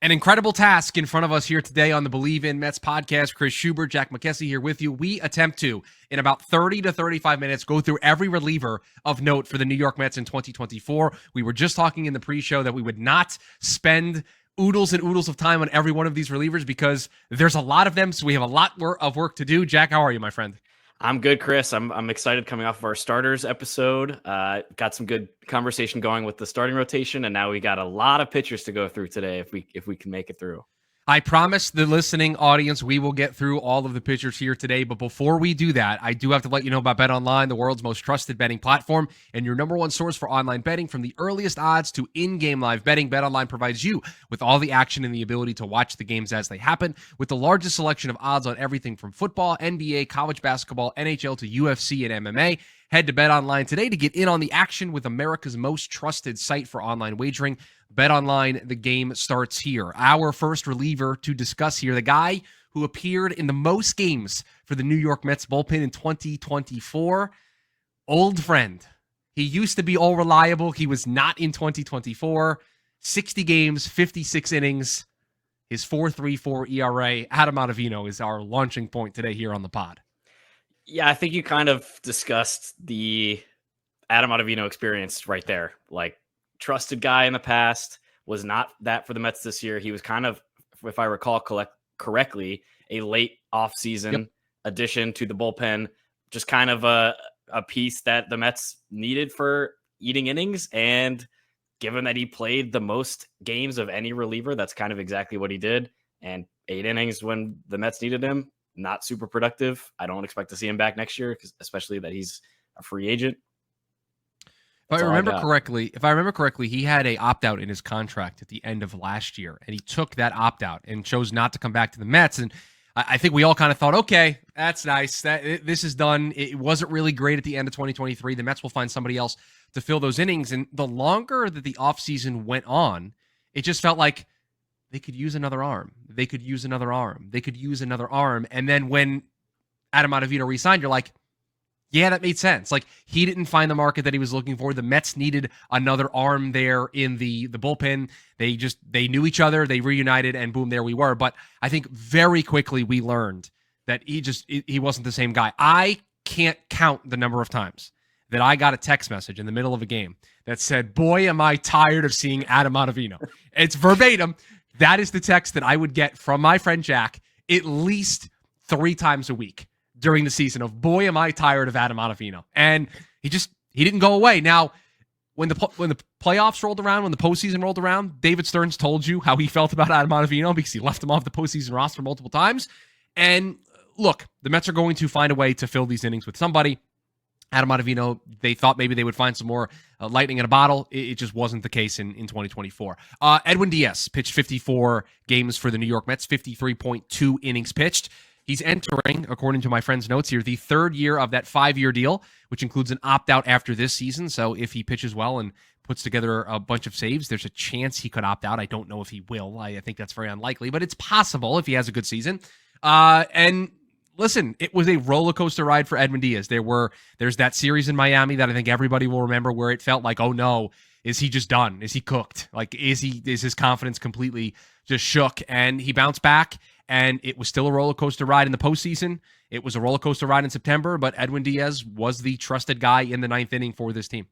An incredible task in front of us here today on the Bleav in Mets podcast. Chris Schubert, Jack McKessie here with you. We attempt to, in about 30 to 35 minutes, go through every reliever of note for the New York Mets in 2024. We were just talking in the pre-show that we would not spend oodles and oodles of time on every one of these relievers because there's a lot of them, so we have a lot of work to do. Jack, how are you, my friend? I'm good, Chris. I'm excited coming off of our starters episode. Got some good conversation going with the starting rotation, and now we got a lot of pitchers to go through today if we can make it through. I promise the listening audience we will get through all of the pitchers here today, but before we do that, I do have to let you know about BetOnline, the world's most trusted betting platform and your number one source for online betting. From the earliest odds to in-game live betting, BetOnline provides you with all the action and the ability to watch the games as they happen. With the largest selection of odds on everything from football, NBA, college basketball, NHL to UFC and MMA, head to BetOnline today to get in on the action with America's most trusted site for online wagering. BetOnline, the game starts here. Our first reliever to discuss here, the guy who appeared in the most games for the New York Mets bullpen in 2024, old friend. He used to be all reliable. He was not in 2024. 60 games, 56 innings, his 4.34 ERA. Adam Ottavino is our launching point today here on the pod. Yeah, I think you kind of discussed the Adam Ottavino experience right there. Like, trusted guy in the past, was not that for the Mets this year. He was kind of, if I recall correctly, a late offseason addition to the bullpen, just kind of a piece that the Mets needed for eating innings. And given that he played the most games of any reliever, that's kind of exactly what he did. And 8 innings when the Mets needed him, not super productive. I don't expect to see him back next year, especially that he's a free agent. If I remember correctly, he had a opt-out in his contract at the end of last year, and he took that opt-out and chose not to come back to the Mets. And I think we all kind of thought, okay, that's nice. This is done. It wasn't really great at the end of 2023. The Mets will find somebody else to fill those innings. And the longer that the offseason went on, it just felt like they could use another arm. They could use another arm. They could use another arm. And then when Adam Ottavino re-signed, you're like, yeah, that made sense. Like, he didn't find the market that he was looking for. The Mets needed another arm there in the bullpen. They knew each other. They reunited, and boom, there we were. But I think very quickly we learned that he wasn't the same guy. I can't count the number of times that I got a text message in the middle of a game that said, boy, am I tired of seeing Adam Ottavino. It's verbatim. That is the text that I would get from my friend Jack at least 3 times a week during the season of, boy, am I tired of Adam Ottavino. And he didn't go away. Now, when the playoffs rolled around, when the postseason rolled around, David Stearns told you how he felt about Adam Ottavino because he left him off the postseason roster multiple times. And look, the Mets are going to find a way to fill these innings with somebody. Adam Ottavino, they thought maybe they would find some more lightning in a bottle. It just wasn't the case in 2024. Edwin Diaz pitched 54 games for the New York Mets, 53.2 innings pitched. He's entering, according to my friend's notes here, the 3rd year of that 5-year deal, which includes an opt-out after this season. So if he pitches well and puts together a bunch of saves, there's a chance he could opt out. I don't know if he will. I think that's very unlikely, but it's possible if he has a good season. And listen, it was a roller coaster ride for Edwin Diaz. There's that series in Miami that I think everybody will remember where it felt like, oh no, is he just done? Is he cooked? Like, is his confidence completely just shook? And he bounced back. And it was still a roller coaster ride in the postseason. It was a roller coaster ride in September, but Edwin Diaz was the trusted guy in the 9th inning for this team.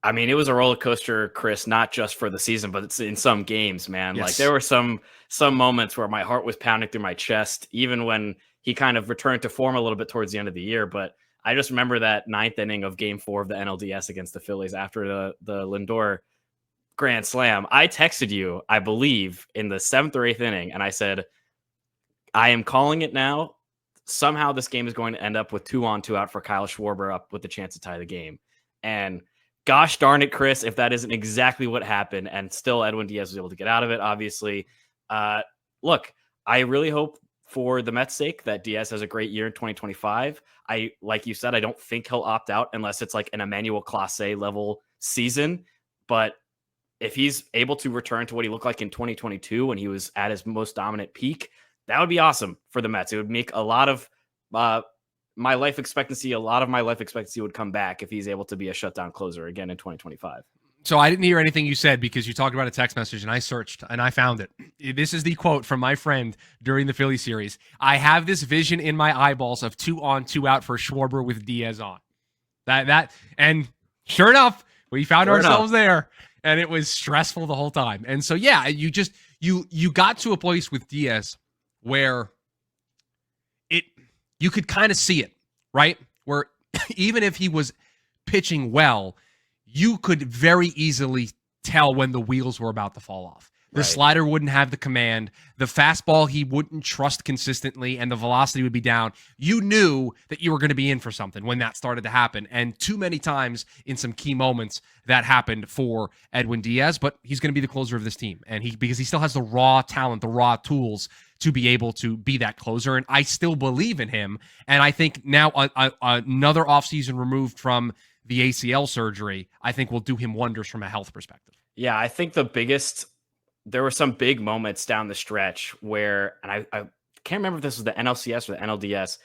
I mean, it was a roller coaster, Chris, not just for the season, but it's in some games, man. Yes. Like, there were some moments where my heart was pounding through my chest, even when he kind of returned to form a little bit towards the end of the year. But I just remember that 9th inning of Game 4 of the NLDS against the Phillies after the Lindor grand slam. I texted you, I believe, in the 7th or 8th inning, and I said, I am calling it now. Somehow this game is going to end up with 2 on, 2 out for Kyle Schwarber up with the chance to tie the game. And gosh darn it, Chris, if that isn't exactly what happened, and still Edwin Diaz was able to get out of it, obviously. Look, I really hope for the Mets' sake that Diaz has a great year in 2025. Like you said, I don't think he'll opt out unless it's like an Emmanuel Clase level season. But if he's able to return to what he looked like in 2022 when he was at his most dominant peak, that would be awesome for the Mets. It would make a lot of my life expectancy would come back if he's able to be a shutdown closer again in 2025. So I didn't hear anything you said because you talked about a text message and I searched and I found it. This is the quote from my friend during the Philly series. I have this vision in my eyeballs of 2 on, 2 out for Schwarber with Diaz on. And sure enough, we found ourselves there, and it was stressful the whole time. And so, yeah, you got to a place with Diaz where you could kind of see it, right? Where even if he was pitching well, you could very easily tell when the wheels were about to fall off. The slider wouldn't have the command. The fastball he wouldn't trust consistently, and the velocity would be down. You knew that you were going to be in for something when that started to happen. And too many times in some key moments that happened for Edwin Diaz, but he's going to be the closer of this team. And because he still has the raw talent, the raw tools to be able to be that closer. And I still Bleav in him. And I think now another offseason removed from the ACL surgery, I think will do him wonders from a health perspective. Yeah, I think there were some big moments down the stretch where, and I can't remember if this was the NLCS or the NLDS.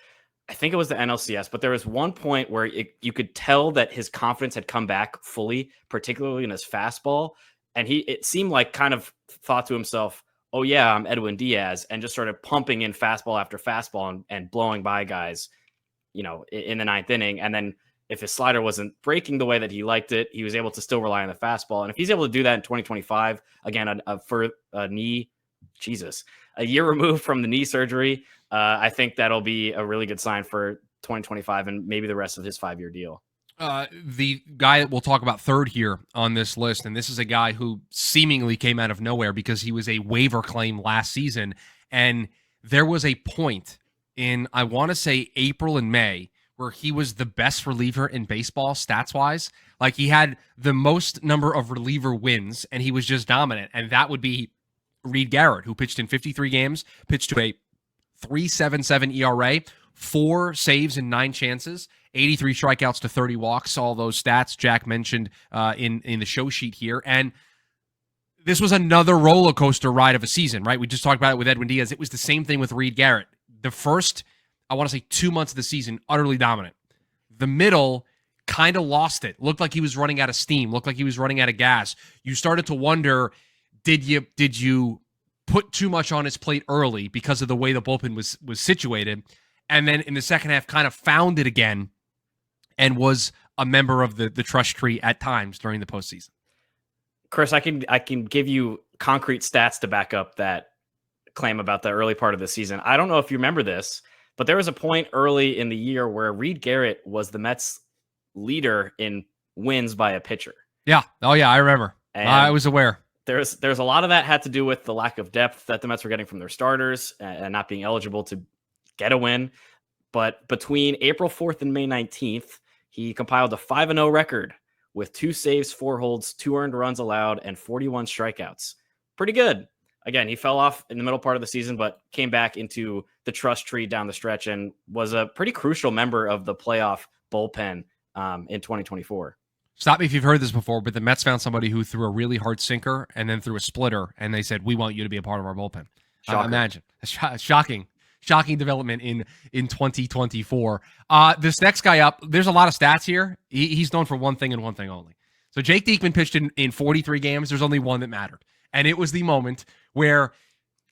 I think it was the NLCS, but there was one point where you could tell that his confidence had come back fully, particularly in his fastball. And it seemed like kind of thought to himself, oh yeah, I'm Edwin Diaz, and just started pumping in fastball after fastball and blowing by guys, in the ninth inning. And then if his slider wasn't breaking the way that he liked it, he was able to still rely on the fastball. And if he's able to do that in 2025, again, for a year removed from the knee surgery, I think that'll be a really good sign for 2025 and maybe the rest of his 5-year deal. The guy that we'll talk about third here on this list, and this is a guy who seemingly came out of nowhere because he was a waiver claim last season. And there was a point in, I want to say April and May, where he was the best reliever in baseball stats-wise. Like, he had the most number of reliever wins, and he was just dominant. And that would be Reed Garrett, who pitched in 53 games, pitched to a 3.77 ERA, 4 saves and 9 chances, 83 strikeouts to 30 walks, all those stats Jack mentioned in the show sheet here. And this was another roller coaster ride of a season, right? We just talked about it with Edwin Diaz. It was the same thing with Reed Garrett. The first, I want to say 2 months of the season, utterly dominant. The middle kind of lost it. Looked like he was running out of steam. Looked like he was running out of gas. You started to wonder, did you put too much on his plate early because of the way the bullpen was situated? And then in the second half kind of found it again and was a member of the trust tree at times during the postseason. Chris, I can give you concrete stats to back up that claim about the early part of the season. I don't know if you remember this, but there was a point early in the year where Reed Garrett was the Mets leader in wins by a pitcher. Yeah. Oh yeah, I remember. And I was aware. There's a lot of that had to do with the lack of depth that the Mets were getting from their starters and not being eligible to get a win. But between April 4th and May 19th, he compiled a 5-0 record with 2 saves, 4 holds, 2 earned runs allowed, and 41 strikeouts. Pretty good. Again, he fell off in the middle part of the season, but came back into the trust tree down the stretch and was a pretty crucial member of the playoff bullpen in 2024. Stop me if you've heard this before, but the Mets found somebody who threw a really hard sinker and then threw a splitter, and they said, we want you to be a part of our bullpen. Imagine. Shocking development in 2024. This next guy up, there's a lot of stats here. He's known for one thing and one thing only. So Jake Diekman pitched in 43 games. There's only one that mattered. And it was the moment where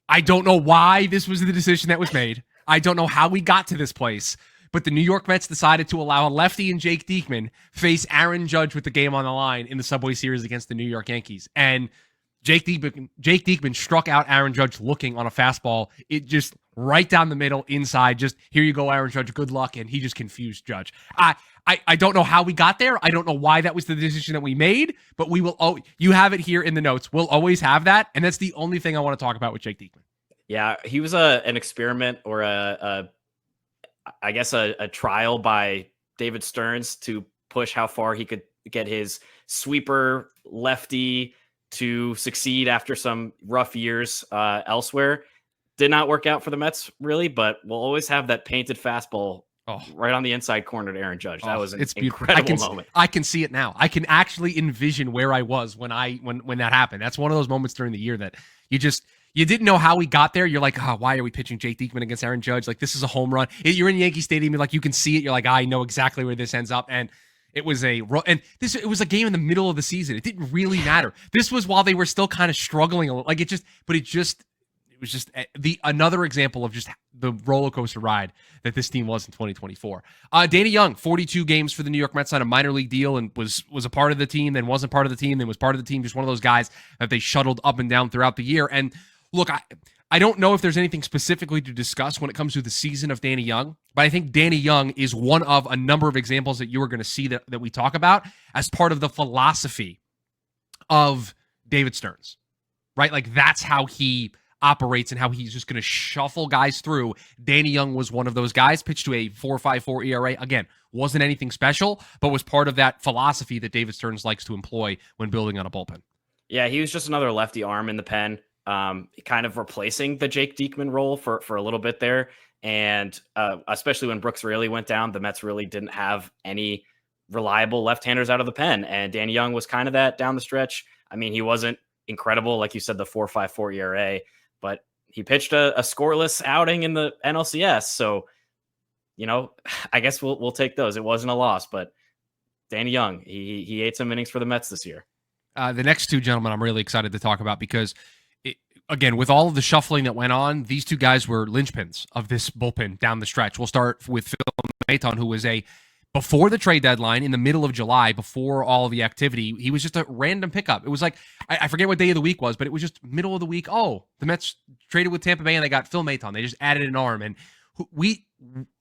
I don't know why this was the decision that was made. I don't know how we got to this place. But the New York Mets decided to allow a lefty and Jake Diekman face Aaron Judge with the game on the line in the Subway Series against the New York Yankees. And Jake Diekman struck out Aaron Judge looking on a fastball. It just right down the middle, inside. Just, here you go, Aaron Judge. Good luck. And he just confused Judge. I don't know how we got there. I don't know why that was the decision that we made. But we will. Oh, you have it here in the notes. We'll always have that. And that's the only thing I want to talk about with Jake Diekman. Yeah, he was an experiment or I guess a trial by David Stearns to push how far he could get his sweeper lefty to succeed after some rough years elsewhere. Did not work out for the Mets, really, but we'll always have that painted fastball right on the inside corner to Aaron Judge. That was an incredible moment. I can see it now. I can actually envision where I was when that happened. That's one of those moments during the year that you didn't know how we got there. You're like, why are we pitching Jake Diekman against Aaron Judge? Like, this is a home run. You're in Yankee Stadium. You're like, you can see it. You're like, I know exactly where this ends up. And It was it was a game in the middle of the season. It didn't really matter. This was while they were still kind of struggling a little. Like it was just another example of just the roller coaster ride that this team was in 2024. Danny Young, 42 games for the New York Mets, on a minor league deal, and was a part of the team, then wasn't part of the team, then was part of the team. Just one of those guys that they shuttled up and down throughout the year. And look, I don't know if there's anything specifically to discuss when it comes to the season of Danny Young, but I think Danny Young is one of a number of examples that you are going to see that we talk about as part of the philosophy of David Stearns, right? Like that's how he operates and how he's just going to shuffle guys through. Danny Young was one of those guys, pitched to a 4.54 ERA. Again, wasn't anything special, but was part of that philosophy that David Stearns likes to employ when building on a bullpen. Yeah, he was just another lefty arm in the pen. Kind of replacing the Jake Diekman role for a little bit there. And especially when Brooks Raley went down, the Mets really didn't have any reliable left-handers out of the pen. And Danny Young was kind of that down the stretch. I mean, he wasn't incredible, like you said, the 4.54 ERA, but he pitched a scoreless outing in the NLCS. So, I guess we'll take those. It wasn't a loss, but Danny Young, he ate some innings for the Mets this year. The next two gentlemen I'm really excited to talk about because again, with all of the shuffling that went on, these two guys were linchpins of this bullpen down the stretch. We'll start with Phil Maton, who was before the trade deadline in the middle of July, before all of the activity, he was just a random pickup. It was like, I forget what day of the week was, but it was just middle of the week. Oh, the Mets traded with Tampa Bay and they got Phil Maton. They just added an arm. And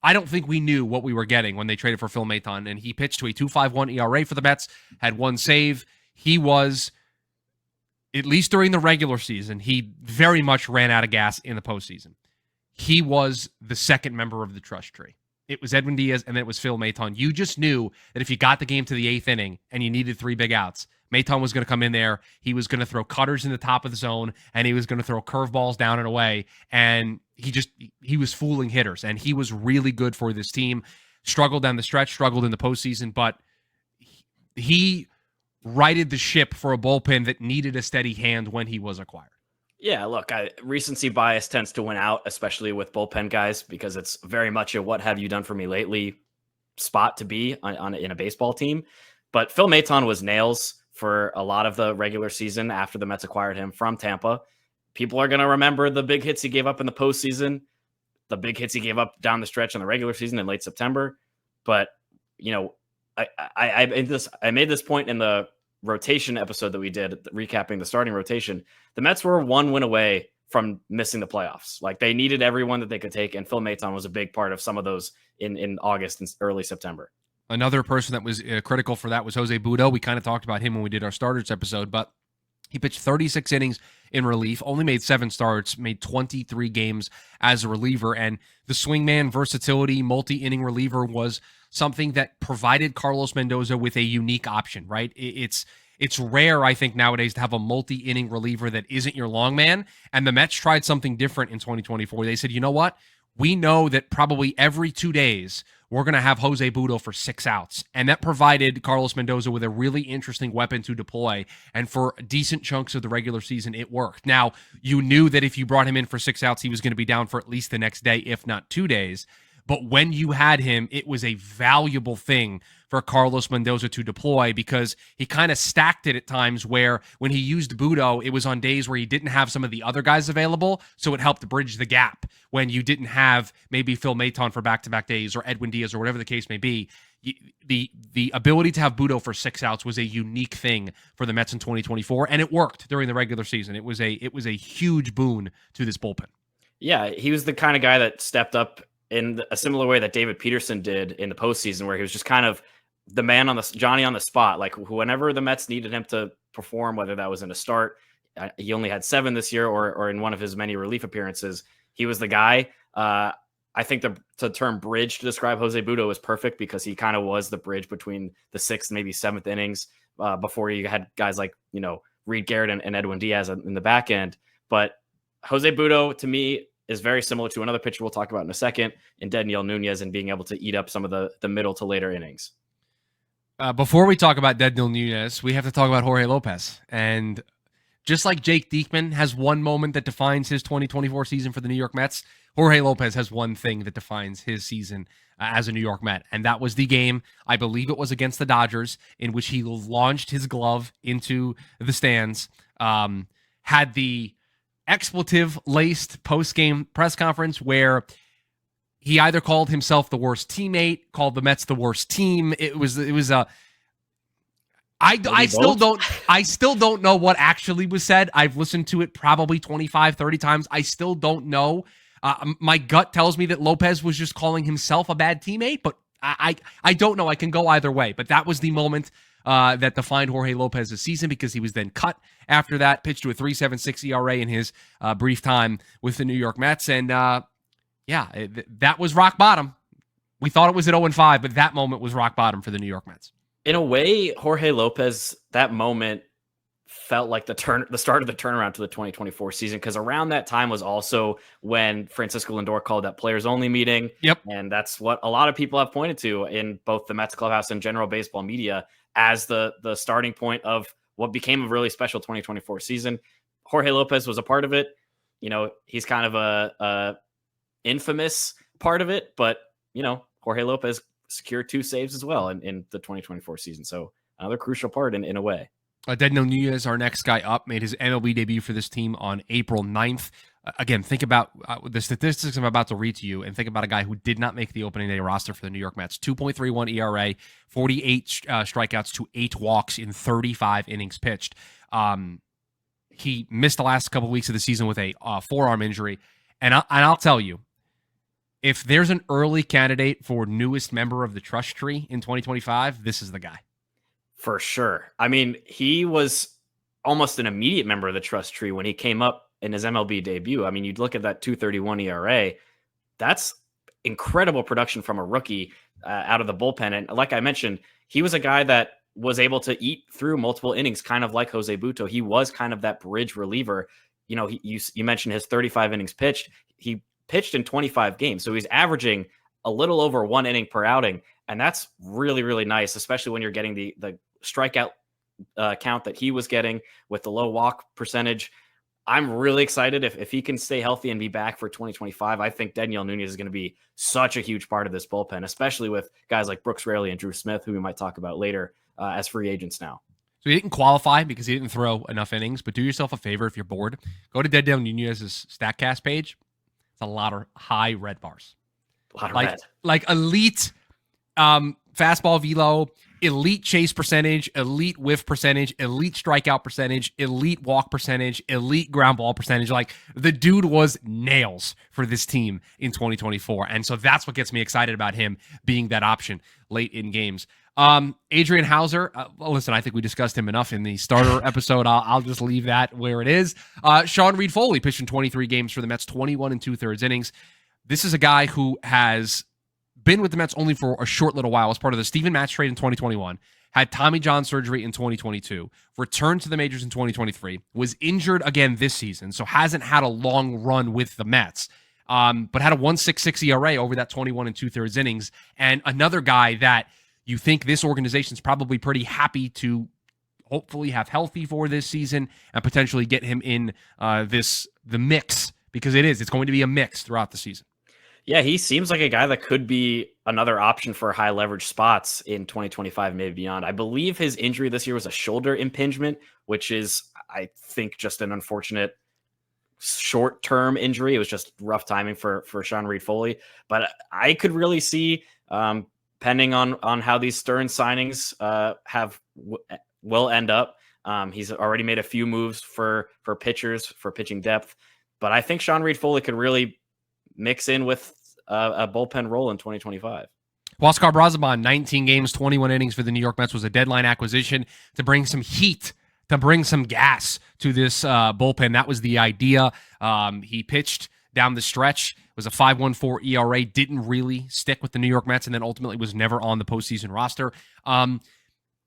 I don't think we knew what we were getting when they traded for Phil Maton. And he pitched to a 2.51 ERA for the Mets, had one save. He was, at least during the regular season, he very much ran out of gas in the postseason. He was the second member of the trust tree. It was Edwin Diaz, and then it was Phil Maton. You just knew that if you got the game to the 8th inning and you needed 3 big outs, Maton was going to come in there. He was going to throw cutters in the top of the zone, and he was going to throw curveballs down and away. And he was fooling hitters, and he was really good for this team. Struggled down the stretch, struggled in the postseason, but he righted the ship for a bullpen that needed a steady hand when he was acquired. Yeah, look, recency bias tends to win out, especially with bullpen guys, because it's very much a what have you done for me lately spot to be in a baseball team. But Phil Maton was nails for a lot of the regular season after the Mets acquired him from Tampa. People are going to remember the big hits he gave up in the postseason, the big hits he gave up down the stretch in the regular season in late September. But, I made this point in the rotation episode that we did, recapping the starting rotation. The Mets were 1 win away from missing the playoffs. Like they needed everyone that they could take, and Phil Maton was a big part of some of those in August and early September. Another person that was critical for that was Jose Butto. We kind of talked about him when we did our starters episode, but he pitched 36 innings in relief, only made 7 starts, made 23 games as a reliever, and the swingman versatility, multi-inning reliever was something that provided Carlos Mendoza with a unique option, right? It's rare, I think, nowadays to have a multi-inning reliever that isn't your long man, and the Mets tried something different in 2024. They said, you know what? We know that probably every 2 days we're going to have Jose Butto for 6 outs. And that provided Carlos Mendoza with a really interesting weapon to deploy. And for decent chunks of the regular season, it worked. Now, you knew that if you brought him in for 6 outs, he was going to be down for at least the next day, if not 2 days. But when you had him, it was a valuable thing for Carlos Mendoza to deploy because he kind of stacked it at times where when he used Butto, it was on days where he didn't have some of the other guys available, so it helped bridge the gap when you didn't have maybe Phil Maton for back-to-back days or Edwin Diaz or whatever the case may be. The ability to have Butto for 6 outs was a unique thing for the Mets in 2024, and it worked during the regular season. It was a huge boon to this bullpen. Yeah, he was the kind of guy that stepped up in a similar way that David Peterson did in the postseason, where he was just kind of the man Johnny on the spot. Like whenever the Mets needed him to perform, whether that was in a start, he only had 7 this year, or in one of his many relief appearances, he was the guy. I think the term bridge to describe Jose Butto is perfect because he kind of was the bridge between the 6th, maybe 7th innings before you had guys like, Reed Garrett and Edwin Diaz in the back end. But Jose Butto, to me, is very similar to another pitcher we'll talk about in a second, in Dedniel Nunez, and being able to eat up some of the middle to later innings. Before we talk about Dedniel Nunez, we have to talk about Jorge Lopez. And just like Jake Diekman has one moment that defines his 2024 season for the New York Mets, Jorge Lopez has one thing that defines his season as a New York Met, and that was the game, I Bleav it was against the Dodgers, in which he launched his glove into the stands, had the expletive-laced post-game press conference where he either called himself the worst teammate, called the Mets the worst team. It was a I still don't know what actually was said. I've listened to it probably 25, 30 times. I still don't know. My gut tells me that Lopez was just calling himself a bad teammate, but I don't know. I can go either way. But that was the moment that defined Jorge Lopez's season, because he was then cut after that, pitched to a 3.76 ERA in his brief time with the New York Mets. And that was rock bottom. We thought it was at 0-5, but that moment was rock bottom for the New York Mets. In a way, Jorge Lopez, that moment felt like the start of the turnaround to the 2024 season, because around that time was also when Francisco Lindor called that players only meeting. Yep. And that's what a lot of people have pointed to in both the Mets clubhouse and general baseball media as the starting point of what became a really special 2024 season. Jorge Lopez was a part of it. He's kind of a infamous part of it, but Jorge Lopez secured 2 saves as well in the 2024 season. So another crucial part in a way. Daniel Nunez, our next guy up, made his MLB debut for this team on April 9th. Again, think about the statistics I'm about to read to you, and think about a guy who did not make the opening day roster for the New York Mets. 2.31 ERA, 48 strikeouts to 8 walks in 35 innings pitched. He missed the last couple of weeks of the season with a forearm injury. And I'll tell you, if there's an early candidate for newest member of the trust tree in 2025, this is the guy. For sure. I mean, he was almost an immediate member of the trust tree when he came up in his MLB debut. I mean, you'd look at that 2.31 ERA. That's incredible production from a rookie out of the bullpen. And like I mentioned, he was a guy that was able to eat through multiple innings, kind of like Jose Butto. He was kind of that bridge reliever. You mentioned his 35 innings pitched. He pitched in 25 games. So he's averaging a little over 1 inning per outing. And that's really, really nice, especially when you're getting the strikeout count that he was getting with the low walk percentage. I'm really excited if he can stay healthy and be back for 2025. I think Daniel Nunez is going to be such a huge part of this bullpen, especially with guys like Brooks Raley and Drew Smith, who we might talk about later as free agents now. So he didn't qualify because he didn't throw enough innings, but do yourself a favor if you're bored. Go to Daniel Nunez's StatCast page. It's a lot of high red bars. A lot of red. Like elite fastball velo, elite chase percentage, elite whiff percentage, elite strikeout percentage, elite walk percentage, elite ground ball percentage. Like, the dude was nails for this team in 2024. And so that's what gets me excited about him being that option late in games. Adrian Hauser, listen, I think we discussed him enough in the starter episode. I'll just leave that where it is. Sean Reed-Foley pitched in 23 games for the Mets, 21 2/3 innings. This is a guy who has been with the Mets only for a short little while as part of the Steven Matz trade in 2021, had Tommy John surgery in 2022, returned to the majors in 2023, was injured again this season, so hasn't had a long run with the Mets, but had a 1.66 ERA over that 21 2/3 innings, and another guy that you think this organization's probably pretty happy to hopefully have healthy for this season and potentially get him in the mix, because it's going to be a mix throughout the season. Yeah, he seems like a guy that could be another option for high leverage spots in 2025, maybe beyond. I Bleav his injury this year was a shoulder impingement, which is, I think, just an unfortunate short-term injury. It was just rough timing for Sean Reed-Foley. But I could really see, depending on how these Stern signings will end up, he's already made a few moves for pitchers, for pitching depth. But I think Sean Reed-Foley could really mix in with a bullpen role in 2025. Huascar Brazoban, 19 games, 21 innings for the New York Mets, was a deadline acquisition to bring some heat, to bring some gas to this bullpen. That was the idea. He pitched down the stretch, was a 5.14 ERA, didn't really stick with the New York Mets, and then ultimately was never on the postseason roster.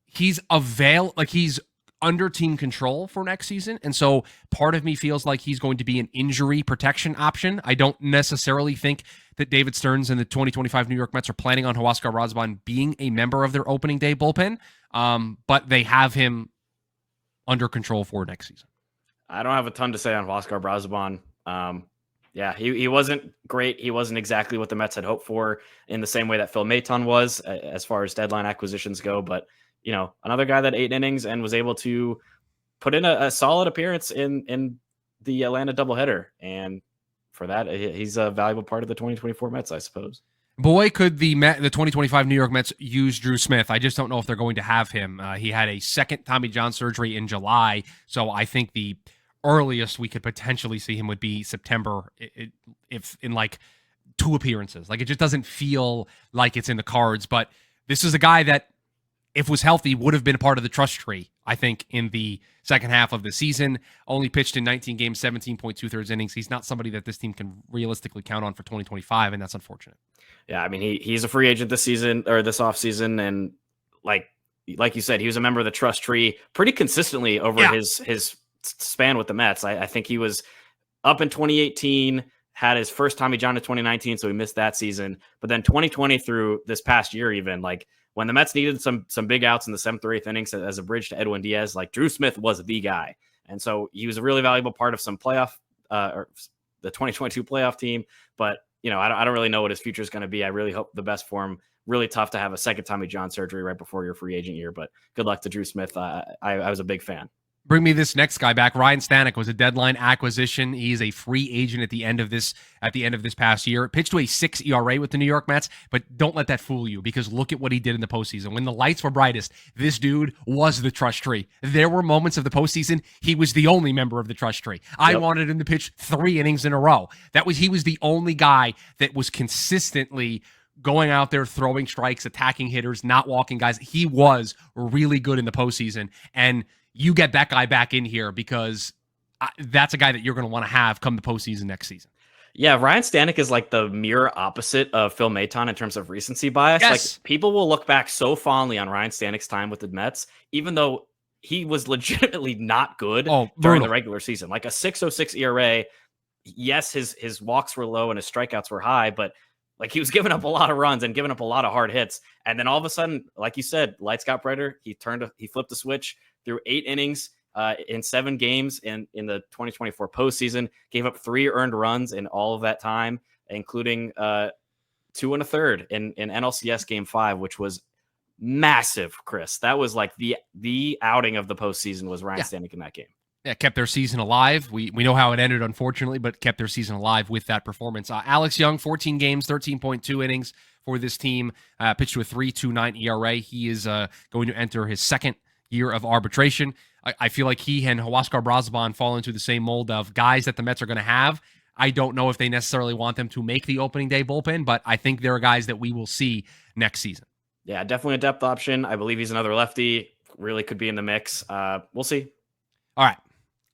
He's under team control for next season, and so part of me feels like he's going to be an injury protection option. I don't necessarily think that David Stearns and the 2025 New York Mets are planning on Huascar Brazoban being a member of their opening day bullpen, but they have him under control for next season. I don't have a ton to say on Huascar Brazoban. Yeah, he wasn't great. He wasn't exactly what the Mets had hoped for in the same way that Phil Maton was as far as deadline acquisitions go. But, another guy that 8 innings and was able to put in a solid appearance in the Atlanta doubleheader. And for that, he's a valuable part of the 2024 Mets, I suppose. Boy, could the 2025 New York Mets use Drew Smith. I just don't know if they're going to have him. He had a second Tommy John surgery in July, so I think the earliest we could potentially see him would be September, if in like 2 appearances. Like, it just doesn't feel like it's in the cards. But this is a guy that, if was healthy, would have been a part of the trust tree, I think, in the second half of the season. Only pitched in 19 games, 17.2 innings. He's not somebody that this team can realistically count on for 2025, and that's unfortunate. Yeah, I mean, he's a free agent this season, or this offseason, and like you said, he was a member of the trust tree pretty consistently over his span with the Mets. I think he was up in 2018, had his first Tommy John in 2019, so he missed that season. But then 2020 through this past year, even like when the Mets needed some big outs in the 7th or 8th innings as a bridge to Edwin Diaz, like Drew Smith was the guy. And so he was a really valuable part of some playoff or the 2022 playoff team. But, I don't really know what his future is going to be. I really hope the best for him. Really tough to have a second Tommy John surgery right before your free agent year, but good luck to Drew Smith. I was a big fan. Bring me this next guy back. Ryan Stanek was a deadline acquisition. He's a free agent at the end of this past year. Pitched to a 6 ERA with the New York Mets, but don't let that fool you, because look at what he did in the postseason. When the lights were brightest, this dude was the trust tree. There were moments of the postseason he was the only member of the trust tree. I wanted him to pitch 3 innings in a row. He was the only guy that was consistently going out there, throwing strikes, attacking hitters, not walking guys. He was really good in the postseason, and you get that guy back in here because that's a guy that you're going to want to have come the postseason next season. Yeah, Ryan Stanek is like the mirror opposite of Phil Maton in terms of recency bias. Yes. Like, people will look back so fondly on Ryan Stanek's time with the Mets, even though he was legitimately not good during the regular season. Like a 6.06 ERA. Yes, his walks were low and his strikeouts were high, but like, he was giving up a lot of runs and giving up a lot of hard hits. And then all of a sudden, like you said, lights got brighter. He flipped the switch through 8 innings in 7 games in the 2024 postseason, gave up 3 earned runs in all of that time, including 2 1/3 in NLCS Game 5, which was massive, Chris. That was like the outing of the postseason was Ryan Stanek in that game. Yeah, kept their season alive. We know how it ended, unfortunately, but kept their season alive with that performance. Alex Young, 14 games, 13.2 innings for this team, pitched to a 3.29 ERA. He is going to enter his second year of arbitration. I feel like he and Huascar Brazoban fall into the same mold of guys that the Mets are going to have. I don't know if they necessarily want them to make the opening day bullpen, but I think there are guys that we will see next season. Yeah, definitely a depth option. I believe he's another lefty. Really could be in the mix. We'll see. All right.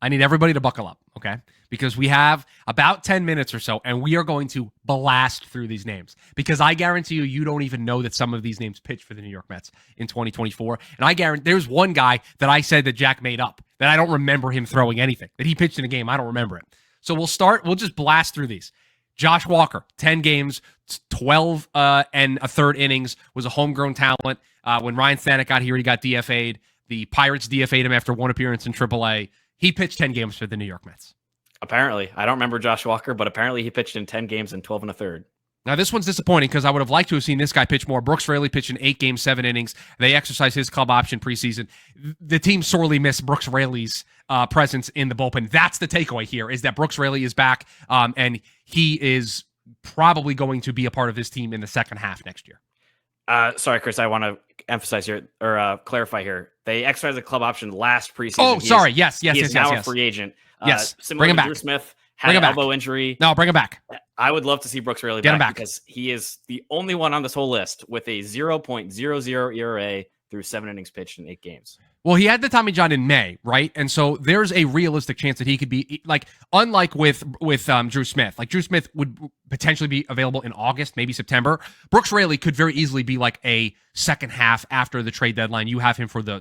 I need everybody to buckle up, okay? Because we have about 10 minutes or so, and we are going to blast through these names. Because I guarantee you don't even know that some of these names pitch for the New York Mets in 2024. And I guarantee there's one guy that I said that Jack made up, that I don't remember him throwing anything, that he pitched in a game. I don't remember it. So we'll just blast through these. Josh Walker, 10 games, 12 and a third innings, was a homegrown talent. When Ryan Stanek got here, he got DFA'd. The Pirates DFA'd him after 1 appearance in AAA. He pitched 10 games for the New York Mets. Apparently. I don't remember Josh Walker, but apparently he pitched in 10 games and 12 1/3. Now, this one's disappointing because I would have liked to have seen this guy pitch more. Brooks Raley pitched in 8 games, 7 innings. They exercised his club option preseason. The team sorely missed Brooks Raley's presence in the bullpen. That's the takeaway here, is that Brooks Raley is back, and he is probably going to be a part of this team in the second half next year. Sorry, Chris, I want to emphasize here or clarify here. They exercised the club option last preseason. Oh, sorry. Yes. He's now a free agent. Yes. Similar Bring him to back. Drew Smith, had an elbow injury. No, bring him back. I would love to see Brooks Raley back because he is the only one on this whole list with a 0.00 ERA through 7 innings pitched in 8 games. Well, he had the Tommy John in May, right? And so there's a realistic chance that he could be, like, unlike with Drew Smith. Like, Drew Smith would potentially be available in August, maybe September. Brooks Raley could very easily be like a second half after the trade deadline. You have him for the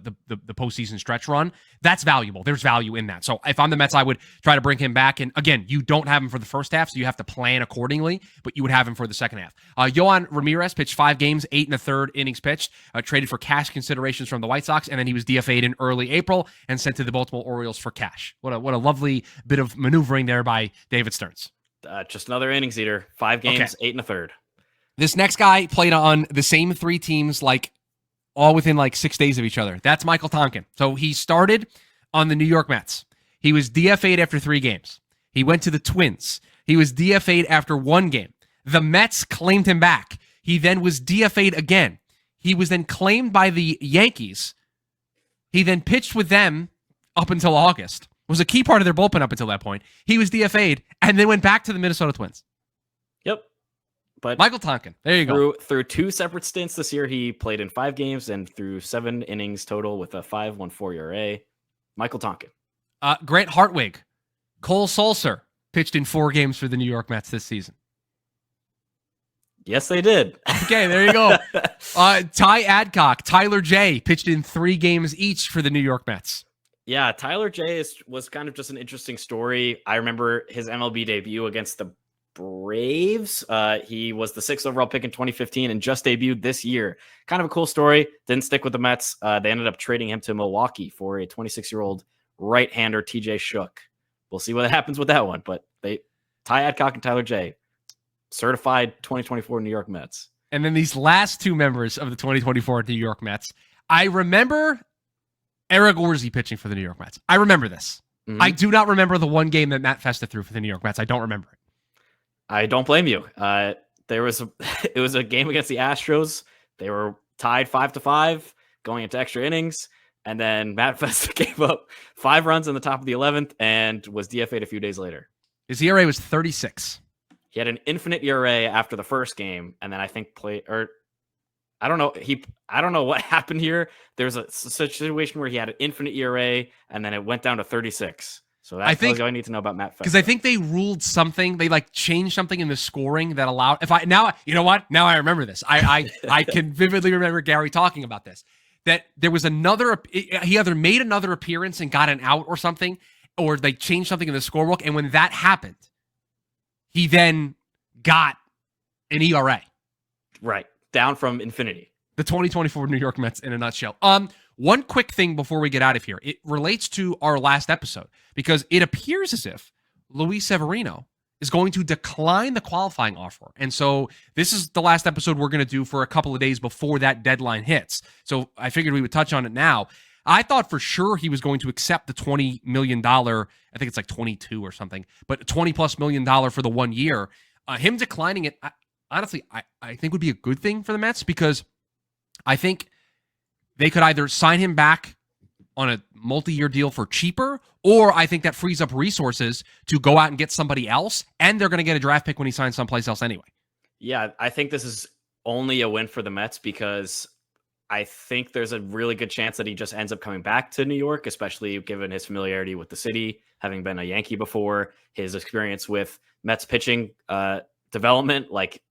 postseason stretch run. That's valuable. There's value in that. So if I'm the Mets, I would try to bring him back. And again, you don't have him for the first half, so you have to plan accordingly, but you would have him for the second half. Yohan Ramirez pitched 5 games, 8 1/3 innings pitched, traded for cash considerations from the White Sox, and then he was DFA'd in early April and sent to the Baltimore Orioles for cash. What a lovely bit of maneuvering there by David Stearns. Just another innings eater. 5 games, 8 1/3. This next guy played on the same 3 teams, like all within like 6 days of each other. That's Michael Tonkin. So he started on the New York Mets. He was DFA'd after 3 games. He went to the Twins. He was DFA'd after 1 game. The Mets claimed him back. He then was DFA'd again. He was then claimed by the Yankees. He then pitched with them up until August. Was a key part of their bullpen up until that point. He was DFA'd and then went back to the Minnesota Twins. Yep. But Michael Tonkin. There you go. Through 2 separate stints this year, he played in 5 games and through 7 innings total with a 5.14 ERA. Michael Tonkin. Grant Hartwig. Cole Sulser pitched in 4 games for the New York Mets this season. Yes, they did. Okay, there you go. Ty Adcock, Tyler J pitched in 3 games each for the New York Mets. Yeah, Tyler J was kind of just an interesting story. I remember his MLB debut against the Braves. He was the 6th overall pick in 2015 and just debuted this year. Kind of a cool story. Didn't stick with the Mets. They ended up trading him to Milwaukee for a 26-year-old right-hander, TJ Shook. We'll see what happens with that one. But Ty Adcock and Tyler J, certified 2024 New York Mets. And then these last 2 members of the 2024 New York Mets. I remember Eric Orsi pitching for the New York Mets. I remember this. Mm-hmm. I do not remember the 1 game that Matt Festa threw for the New York Mets. I don't remember it. I don't blame you. It was a game against the Astros. They were tied 5-5 going into extra innings. And then Matt Festa gave up 5 runs in the top of the 11th and was DFA'd a few days later. His ERA was 36. He had an infinite ERA after the first game. And then I think I don't know what happened here. There's a situation where he had an infinite ERA and then it went down to 36. So that's all I need to know about Matt Festa. Because I think they ruled something. They changed something in the scoring that allowed. Now I remember this. I can vividly remember Gary talking about this. That there was he either made another appearance and got an out or something, or they changed something in the scorebook. And when that happened, he then got an ERA. Right. Down from infinity. The 2024 New York Mets in a nutshell. One quick thing before we get out of here. It relates to our last episode because it appears as if Luis Severino is going to decline the qualifying offer. And so this is the last episode we're going to do for a couple of days before that deadline hits. So I figured we would touch on it now. I thought for sure he was going to accept the $20 million. I think it's like 22 or something, but $20+ million for the 1 year. Him declining it, honestly, I think would be a good thing for the Mets because I think they could either sign him back on a multi-year deal for cheaper, or I think that frees up resources to go out and get somebody else, and they're going to get a draft pick when he signs someplace else anyway. Yeah, I think this is only a win for the Mets because I think there's a really good chance that he just ends up coming back to New York, especially given his familiarity with the city, having been a Yankee before, his experience with Mets pitching development. Like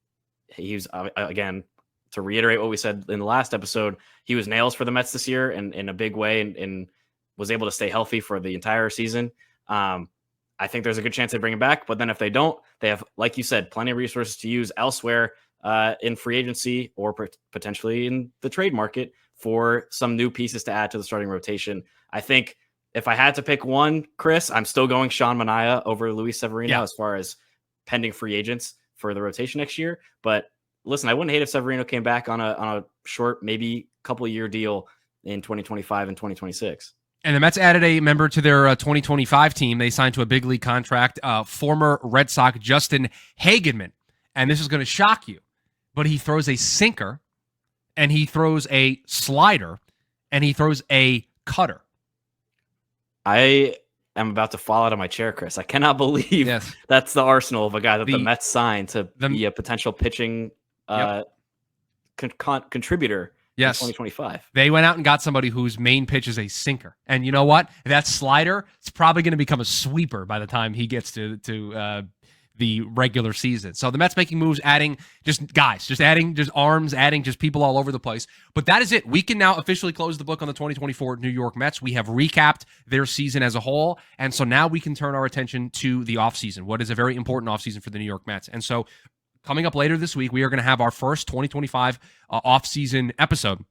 he's, again, to reiterate what we said in the last episode, he was nails for the Mets this year in a big way and was able to stay healthy for the entire season. I think there's a good chance they bring him back, but then if they don't, they have, like you said, plenty of resources to use elsewhere in free agency or potentially in the trade market for some new pieces to add to the starting rotation. I think if I had to pick one, Chris, I'm still going Sean Manaea over Luis Severino as far as pending free agents for the rotation next year. But listen, I wouldn't hate if Severino came back on a short, maybe couple of year deal in 2025 and 2026. And the Mets added a member to their 2025 team. They signed to a big league contract, former Red Sox Justin Hagenman. And this is going to shock you, but he throws a sinker, and he throws a slider, and he throws a cutter. I am about to fall out of my chair, Chris. I cannot believe that's the arsenal of a guy that the Mets signed to be a potential pitching contributor in 2025. They went out and got somebody whose main pitch is a sinker. And you know what? That slider is probably going to become a sweeper by the time he gets to the regular season. So the Mets making moves, adding just guys, adding arms, adding just people all over the place. But that is it. We can now officially close the book on the 2024 New York Mets. We have recapped their season as a whole. And so now we can turn our attention to the offseason, what is a very important offseason for the New York Mets. And so coming up later this week, we are going to have our first 2025 offseason episode.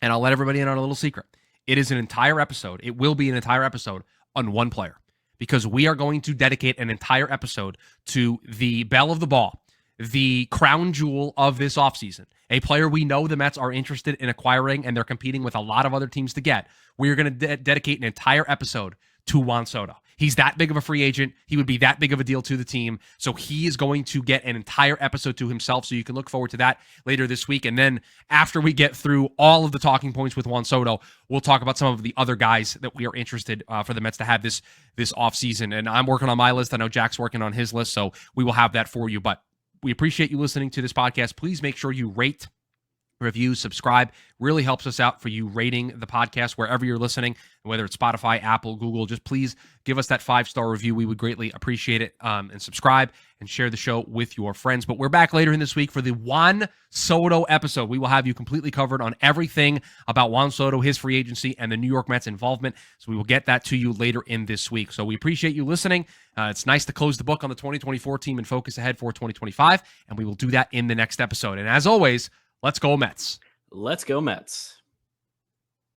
And I'll let everybody in on a little secret. It is an entire episode. It will be an entire episode on one player. because we are going to dedicate an entire episode to the belle of the ball, the crown jewel of this offseason, a player we know the Mets are interested in acquiring and they're competing with a lot of other teams to get. We are going to dedicate an entire episode to Juan Soto. He's that big of a free agent. He would be that big of a deal to the team. So he is going to get an entire episode to himself. So you can look forward to that later this week. And then after we get through all of the talking points with Juan Soto, we'll talk about some of the other guys that we are interested for the Mets to have this offseason. And I'm working on my list. I know Jack's working on his list. So we will have that for you. But we appreciate you listening to this podcast. Please make sure you rate, review, subscribe. Really helps us out for you rating the podcast wherever you're listening, whether it's Spotify, Apple, Google. Just please give us that 5-star review. We would greatly appreciate it. And subscribe and share the show with your friends. But we're back later in this week for the Juan Soto episode. We will have you completely covered on everything about Juan Soto, his free agency, and the New York Mets involvement. So we will get that to you later in this week. So we appreciate you listening. It's nice to close the book on the 2024 team and focus ahead for 2025. And we will do that in the next episode. And as always, let's go Mets. Let's go Mets.